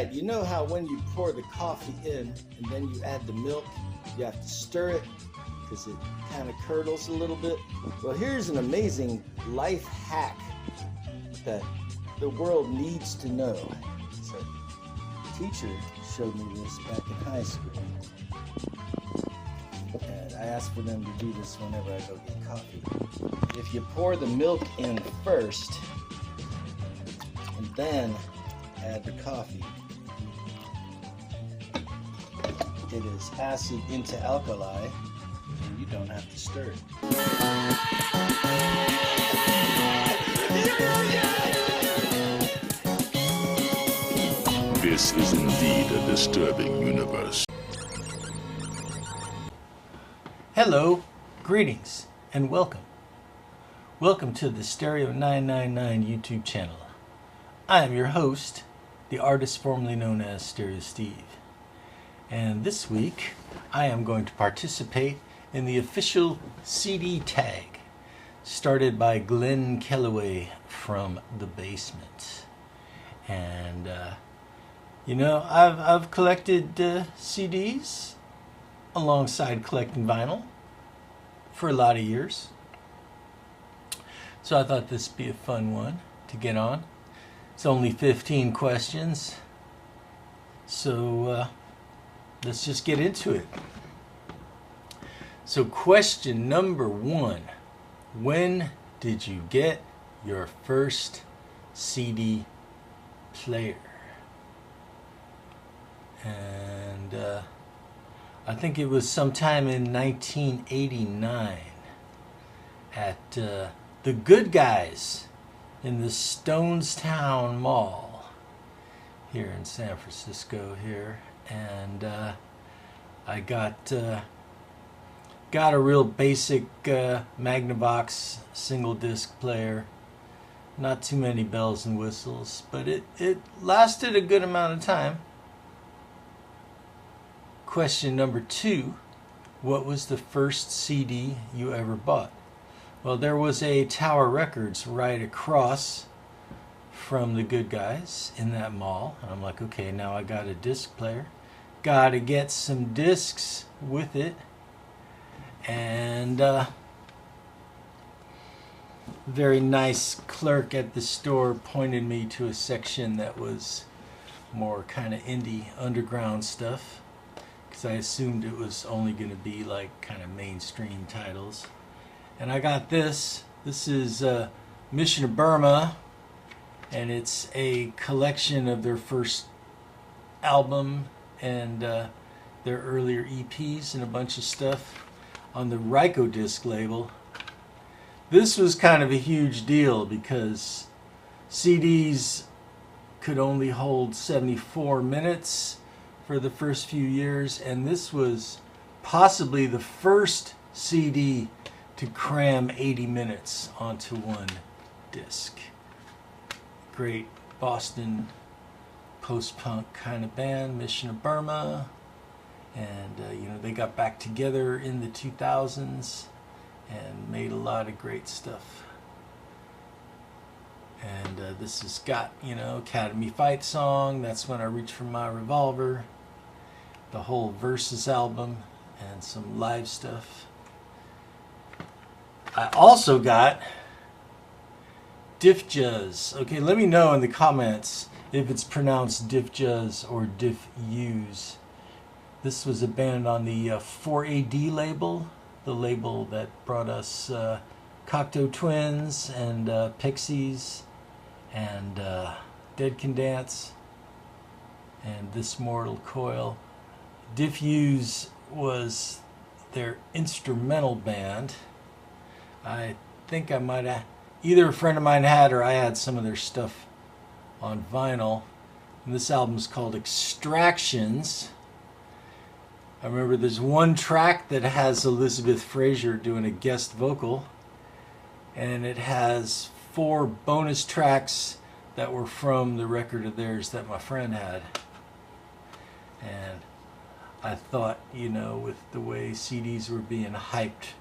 Alright, you know how when you pour the coffee in and then you add the milk, you have to stir it because it kind of curdles a little bit? Well, here's an amazing life hack that the world needs to know. So, a teacher showed me this back in high school. And I asked for them to do this whenever I go get coffee. If you pour the milk in first and then add the coffee, it is acid into alkali and you don't have to stir it. This is indeed a disturbing universe. Hello, greetings, and welcome. Welcome to the Stereo 999 YouTube channel. I am your host, the artist formerly known as Stereo Steve. And this week, I am going to participate in the official CD tag started by GLEN KELLAWAY from the basement. And, you know, I've collected CDs alongside collecting vinyl for a lot of years. So I thought this would be a fun one to get on. It's only 15 questions. So let's just get into it. So question number 1. When did you get your first CD player? And I think it was sometime in 1989 at the Good Guys in the Stonestown Mall here in San Francisco here, and I got a real basic Magnavox single disc player. Not too many bells and whistles, but it lasted a good amount of time. Question number 2, what was the first CD you ever bought? Well, there was a Tower Records right across from the Good Guys in that mall. And I'm like, okay, now I got a disc player. Gotta get some discs with it. And very nice clerk at the store pointed me to a section that was more kind of indie underground stuff, because I assumed it was only going to be like kind of mainstream titles. And I got this. This is Mission of Burma, and it's a collection of their first album and their earlier EPs and a bunch of stuff on the Rykodisc label. This was kind of a huge deal because CDs could only hold 74 minutes for the first few years, and this was possibly the first CD to cram 80 minutes onto one disc. Great Boston post-punk kind of band, Mission of Burma, and you know, they got back together in the 2000s and made a lot of great stuff. And this has got, you know, Academy Fight Song, That's When I Reach for My Revolver, the whole Versus album, and some live stuff. I also got Digipaks. Okay, let me know in the comments if it's pronounced Digipaks or Digipaks. This was a band on the 4AD label, the label that brought us Cocteau Twins and Pixies and Dead Can Dance and This Mortal Coil. Digipaks was their instrumental band. I think I might have, either a friend of mine had or I had some of their stuff on vinyl. And this album's called Extractions. I remember there's one track that has Elizabeth Fraser doing a guest vocal, and it has 4 bonus tracks that were from the record of theirs that my friend had. And I thought, you know, with the way CDs were being hyped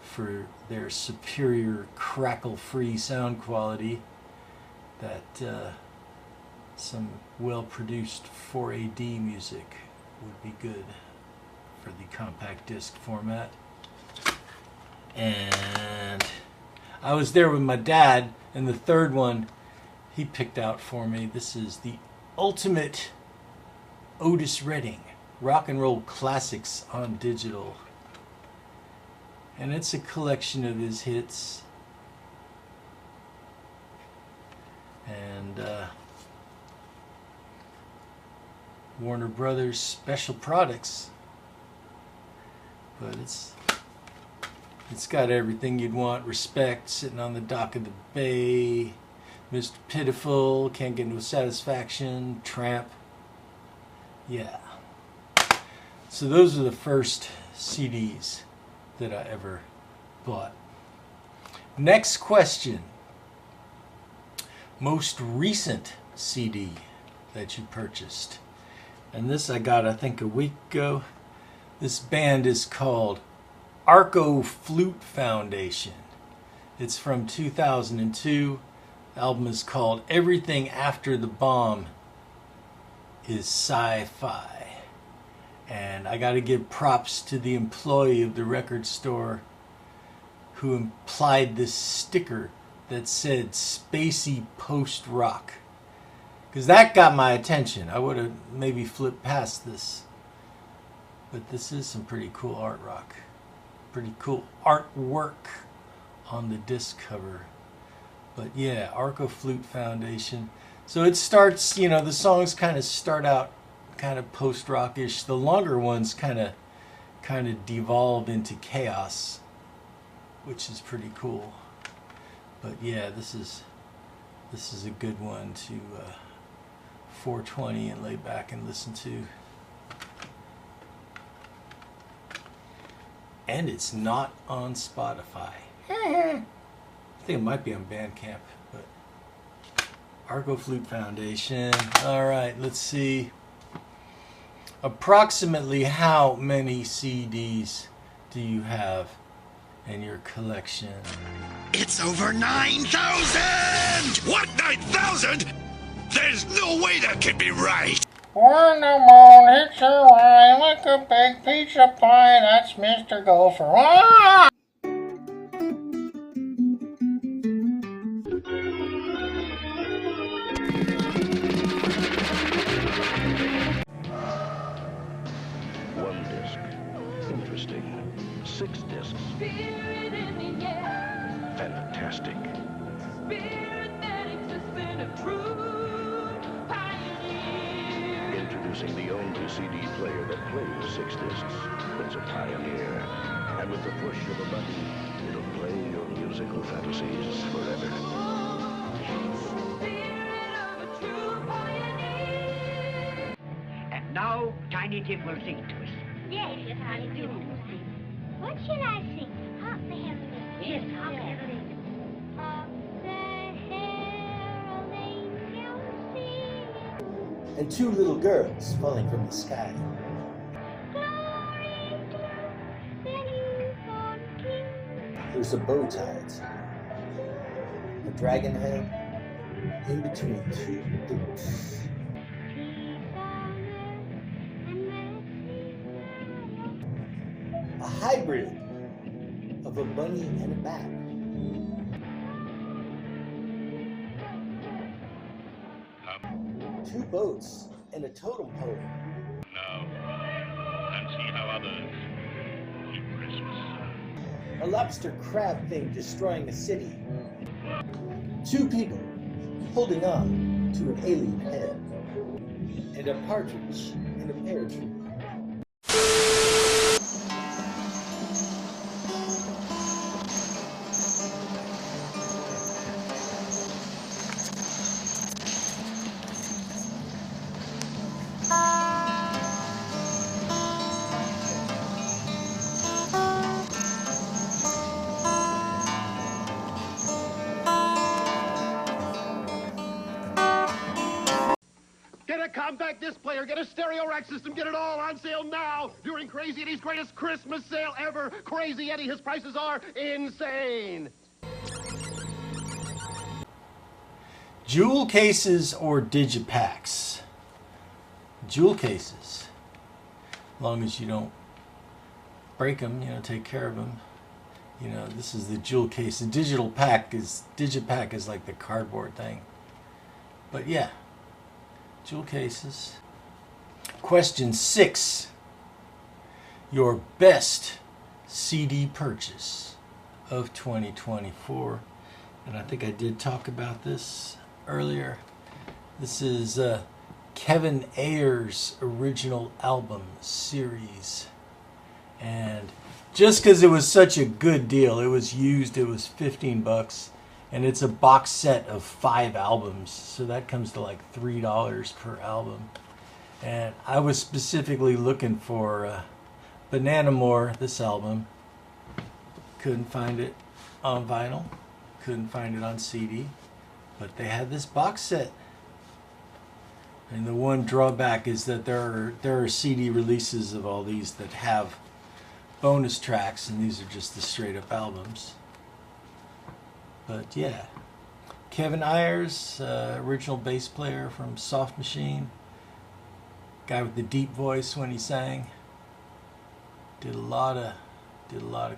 for their superior crackle-free sound quality, that some well-produced 4AD music would be good for the compact disc format. And I was there with my dad, and the third one he picked out for me. This is the ultimate Otis Redding rock and roll classics on digital, and it's a collection of his hits. And Warner Brothers special products, but it's got everything you'd want. Respect, Sitting on the Dock of the Bay, Mr. Pitiful, Can't Get No Satisfaction, Tramp. Yeah. So those are the first CDs that I ever bought. Next question. Most recent CD that you purchased. And this I got, I think, a week ago. This band is called Arco Flute Foundation. It's from 2002. The album is called Everything After the Bomb is Sci-Fi. And I got to give props to the employee of the record store who implied this sticker that said spacey post-rock, because that got my attention. I would have maybe flipped past this, but this is some pretty cool art rock, pretty cool artwork on the disc cover. But yeah, Arco Flute Foundation. So it starts, you know, the songs kind of start out kind of post-rockish. The longer ones kind of devolve into chaos, which is pretty cool. But yeah, this is a good one to 420 and lay back and listen to. And it's not on Spotify. I think it might be on Bandcamp, but Arco Flute Foundation. All right, let's see. Approximately how many CDs do you have in your collection? It's over 9,000! What, 9,000? There's no way that can be right! When the moon hits your eye like a big pizza pie, that's Mr. Gopher. Ah! One disc. Interesting. 6 discs. Spirit in the air. Fantastic. Spirit that exists in a true pioneer. Introducing the only CD player that plays 6 discs. That's a pioneer. And with the push of a button, it'll play your musical fantasies forever. Spirit of a true pioneer. And now, Tiny Tim will sing to us. Yes, I do. What should I sing? Hark the Herald. Yes, Hark the Herald. Hark the Herald Angels sing. And 2 little girls falling from the sky. Glory to the newborn King. There's a bow tied, a dragon head in between 2 boots. Peace on earth and mercy. A hybrid of a bunny and a bat. Two boats and a totem pole. Now, and see how others keep Christmas. A lobster crab thing destroying a city. 2 people holding on to an alien head. And a partridge in a pear tree. Get a compact disc player, get a stereo rack system, get it all on sale now during Crazy Eddie's greatest Christmas sale ever. Crazy Eddie, his prices are insane. Jewel cases or Digipaks? Jewel cases. As long as you don't break them, you know, take care of them. You know, this is the jewel case. The Digipak is like the cardboard thing. But yeah, jewel cases. Question 6. Your best CD purchase of 2024. And I think I did talk about this earlier. This is Kevin Ayers' original album series. And just because it was such a good deal, it was used, it was $15. And it's a box set of 5 albums. So that comes to like $3 per album. And I was specifically looking for Banana More, this album. Couldn't find it on vinyl. Couldn't find it on CD. But they had this box set. And the one drawback is that there are CD releases of all these that have bonus tracks, and these are just the straight up albums. But yeah, Kevin Ayers, original bass player from Soft Machine, guy with the deep voice when he sang, did a lot of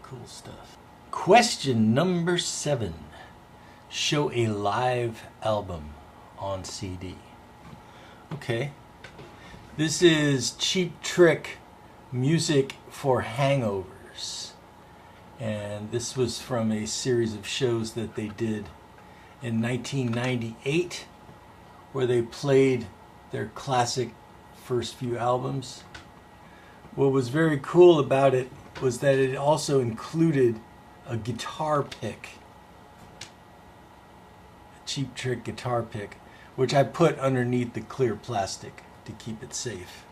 cool stuff. Question number 7. Show a live album on CD. Okay, this is Cheap Trick Music for Hangovers, and this was from a series of shows that they did in 1998 where they played their classic first few albums. What was very cool about it was that it also included a guitar pick, a Cheap Trick guitar pick, which I put underneath the clear plastic to keep it safe.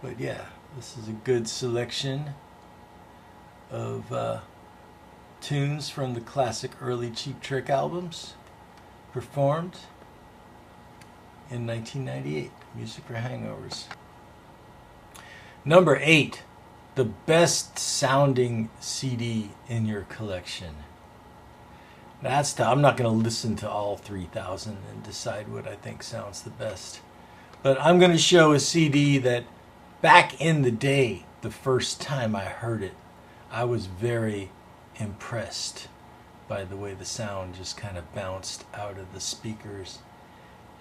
But yeah, this is a good selection of tunes from the classic early Cheap Trick albums, performed in 1998. Music for Hangovers. Number 8, the best sounding CD in your collection. I'm not going to listen to all 3,000 and decide what I think sounds the best. But I'm going to show a CD that back in the day, the first time I heard it, I was very impressed by the way the sound just kind of bounced out of the speakers.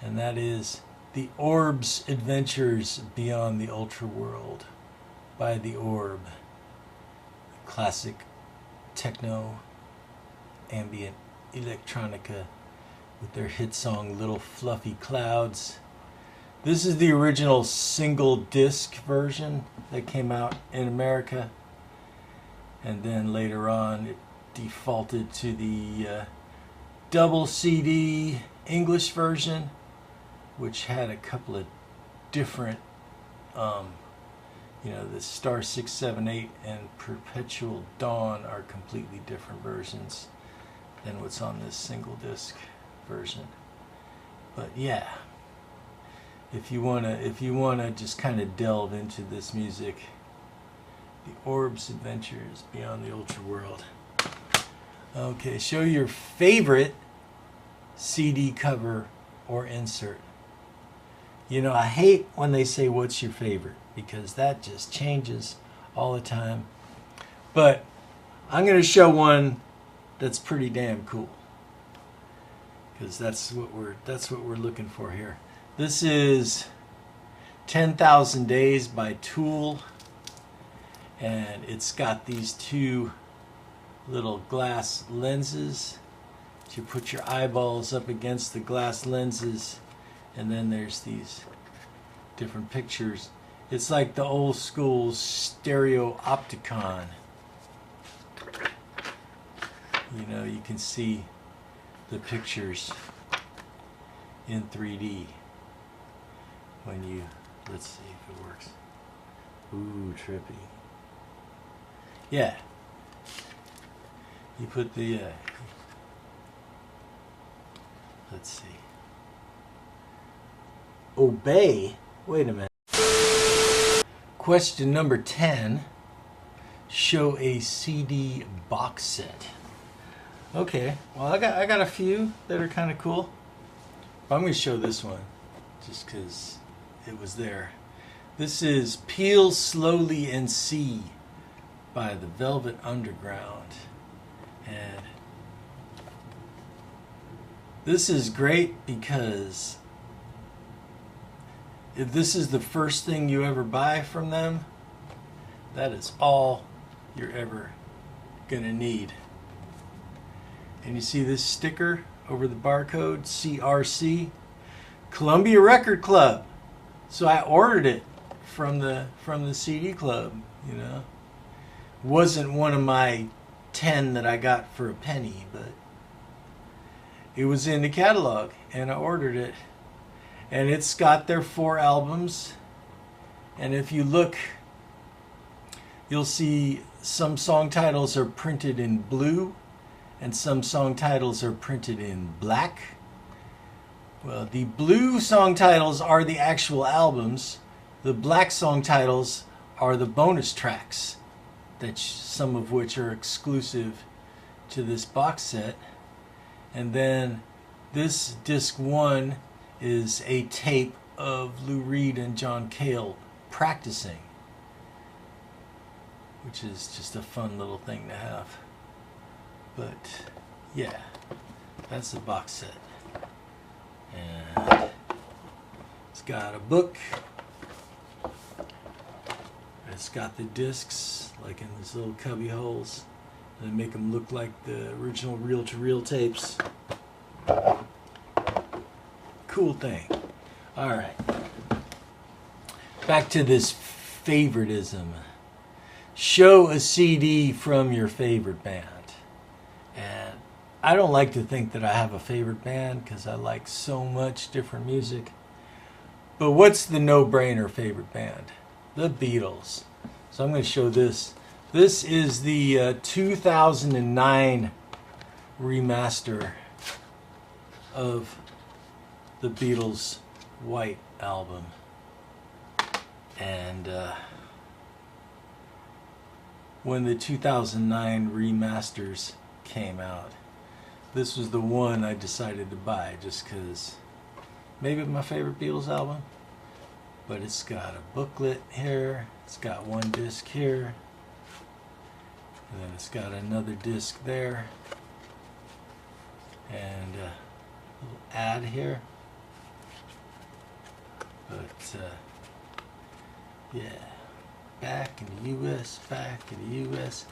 And that is The Orb's Adventures Beyond the Ultra World by The Orb. Classic techno, ambient electronica with their hit song Little Fluffy Clouds. This is the original single disc version that came out in America, and then later on it defaulted to the double CD English version, which had a couple of different the Star 678 and Perpetual Dawn are completely different versions than what's on this single disc version. But yeah, if you wanna just kind of delve into this music, The Orb's Adventures Beyond the Ultra World. Okay, show your favorite CD cover or insert. You know, I hate when they say what's your favorite, because that just changes all the time. But I'm going to show one that's pretty damn cool, because that's what we're looking for here. This is 10,000 Days by Tool, and it's got these 2 little glass lenses. You put your eyeballs up against the glass lenses, and then there's these different pictures. It's like the old school stereo opticon. You know, you can see the pictures in 3D when you, let's see if it works. Ooh, trippy. Yeah. You put the, let's see. Obey. Wait a minute. Question number 10. Show a CD box set. Okay, well I got a few that are kind of cool. I'm going to show this one just because it was there. This is Peel Slowly and See by the Velvet Underground. And this is great because if this is the first thing you ever buy from them, that is all you're ever gonna need. And you see this sticker over the barcode, CRC, Columbia Record Club. So I ordered it from the CD club, you know. Wasn't one of my 10 that I got for a penny, but it was in the catalog and I ordered it. And it's got their 4 albums. And if you look, you'll see some song titles are printed in blue and some song titles are printed in black. Well, the blue song titles are the actual albums. The black song titles are the bonus tracks, that some of which are exclusive to this box set. And then this disc 1 is a tape of Lou Reed and John Cale practicing, which is just a fun little thing to have. But yeah, that's the box set. And it's got a book. It's got the discs like in these little cubby holes. They make them look like the original reel-to-reel tapes. Cool thing. Alright. Back to this favoritism. Show a CD from your favorite band. And I don't like to think that I have a favorite band because I like so much different music. But what's the no-brainer favorite band? The Beatles. So I'm going to show this. This is the 2009 remaster of the Beatles' White Album. And when the 2009 remasters came out, this was the one I decided to buy just because maybe my favorite Beatles album. But it's got a booklet here, it's got one disc here, and then it's got another disc there, and a little ad here. But yeah, back in the US, back in the US,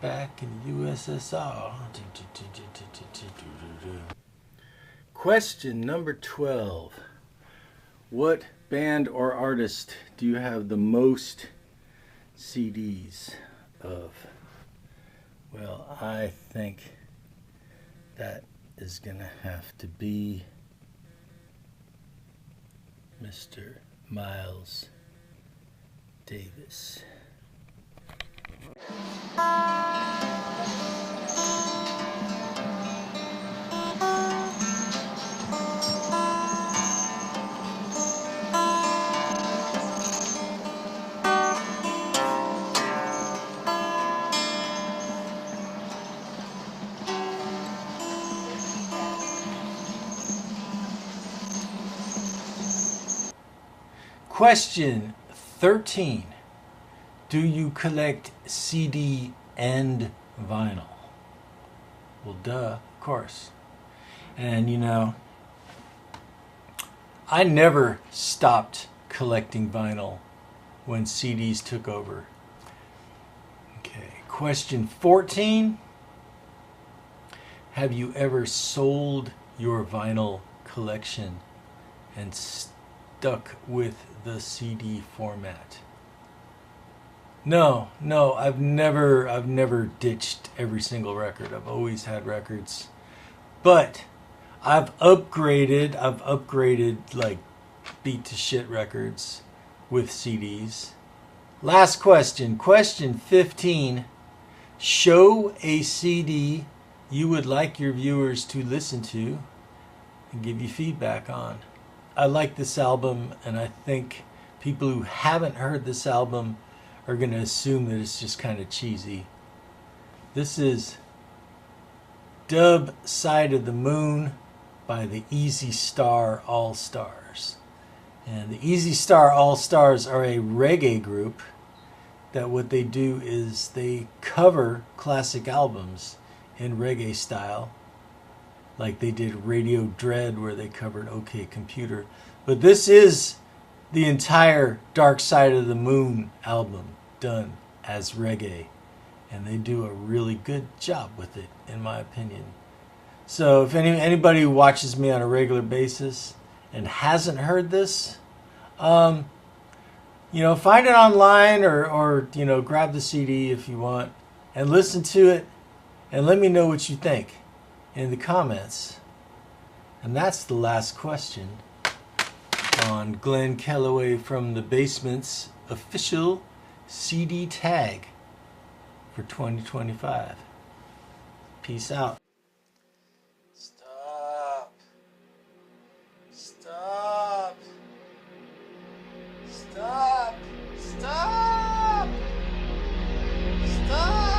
back in the USSR. Question number 12. What band or artist do you have the most CDs of? Well, I think that is gonna have to be Mr. Miles Davis. Question 13. Do you collect CD and vinyl? Well, duh, of course. And you know, I never stopped collecting vinyl when CDs took over. Okay, question 14. Have you ever sold your vinyl collection and stuck with the CD format? No, I've never ditched every single record. I've always had records. But I've upgraded like beat to shit records with CDs. Last question, question 15. Show a CD you would like your viewers to listen to and give you feedback on. I like this album, and I think people who haven't heard this album are going to assume that it's just kind of cheesy. This is Dub Side of the Moon by the Easy Star All Stars. And the Easy Star All Stars are a reggae group that what they do is they cover classic albums in reggae style, like they did Radio Dread where they covered OK Computer. But this is the entire Dark Side of the Moon album done as reggae, and they do a really good job with it, in my opinion. So if anybody who watches me on a regular basis and hasn't heard this, find it online or grab the CD if you want and listen to it and let me know what you think in the comments. And that's the last question on Glenn Kellaway from the Basement's official CD tag for 2025. Peace out. Stop. Stop. Stop. Stop. Stop.